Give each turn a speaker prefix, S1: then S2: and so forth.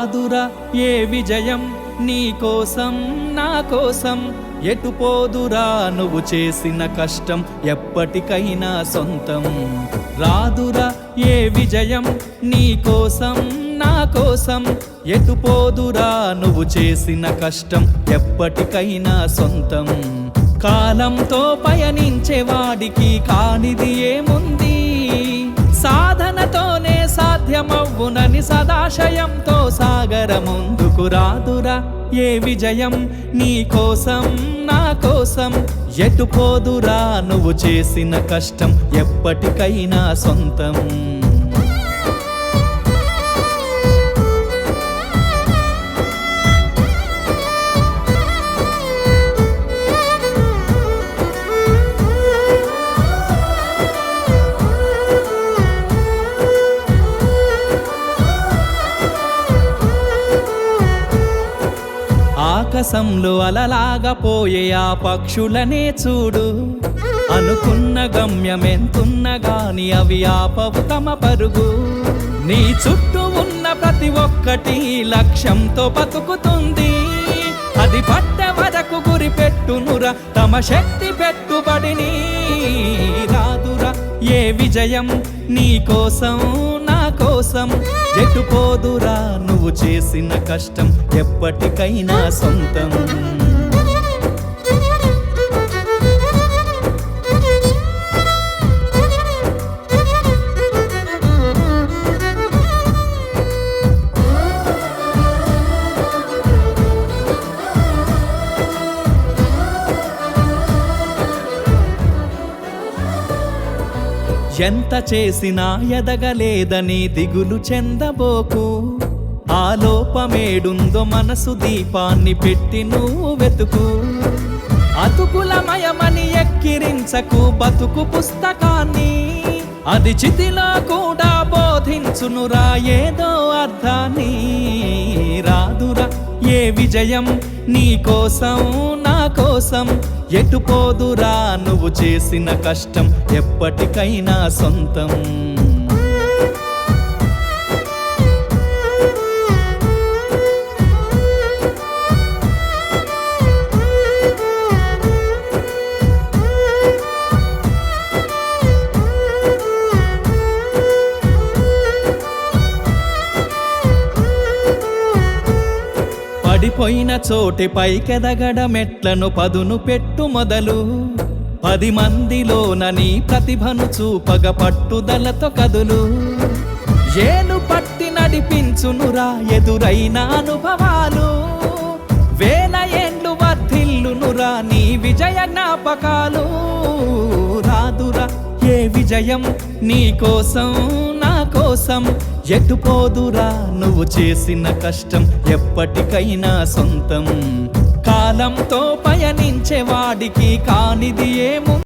S1: రాదురా ఏ విజయం నీ కోసం నా కోసం ఎటు పోదురా నువ్వు చేసిన కష్టం ఎప్పటికైనా సొంతం రాదురా ఏ విజయం నీ కోసం నా కోసం ఎటు పోదురా నువ్వు చేసిన కష్టం ఎప్పటికైనా సొంతం కాలంతో పయనించే వాడికి కానిది ఏముంది సాధనతోనే సాధ్యమవ్వునని సదాశయంతో సాగర ముందుకు రాదురా ఏ విజయం నీ కోసం నా కోసం ఎటు పోదురా నువ్వు చేసిన కష్టం ఎప్పటికైనా సొంతం ఆకాశంలో అలలాగా పోయే ఆ పక్షులనే చూడు అనుకున్న గమ్యమెంతున్న గాని అవి ఆపవు తమ పరుగు నీ చుట్టూ ఉన్న ప్రతి ఒక్కటి లక్ష్యంతో బతుకుతుంది అది పట్టే వరకు గురి పెట్టునురా తమ శక్తి పెట్టుబడిని రాదురా ఏ విజయం నీ కోసం నా కోసం ఎటు పోదురా నువ్వు చేసిన కష్టం ఎప్పటికైనా సొంతం ఎంత చేసినా ఎదగలేదని దిగులు చెందబోకు ఆ లోపమేడుందో మనసు దీపాన్ని పెట్టి నువ్వు వెతుకు అతుకులమయమని ఎక్కిరించకు బతుకు పుస్తకాన్ని అది చితిలో కూడా బోధించునురా ఏదో అర్థాన్ని రాదురా ఏ విజయం నీ కోసం నా కోసం ఎటు పోదురా నువ్వు చేసిన కష్టం ఎప్పటికైనా సొంతం పడిపోయిన చోటి పైకెదగడ మెట్లను పదును పెట్టు మొదలు 10 మందిలోన నీ ప్రతిభను చూపగ పట్టుదలతో కదులు ఏలు పట్టి నడిపించునురా ఎదురైన అనుభవాలు వేల ఏండ్లు వర్ధిల్లునురా నీ విజయ జ్ఞాపకాలు రాదురా ఏ విజయం నీ కోసం నా కోసం ఎటు పోదురా నువ్వు చేసిన కష్టం ఎప్పటికైనా సొంతం కాలంతో పయనించే వాడికి కానిది ఏము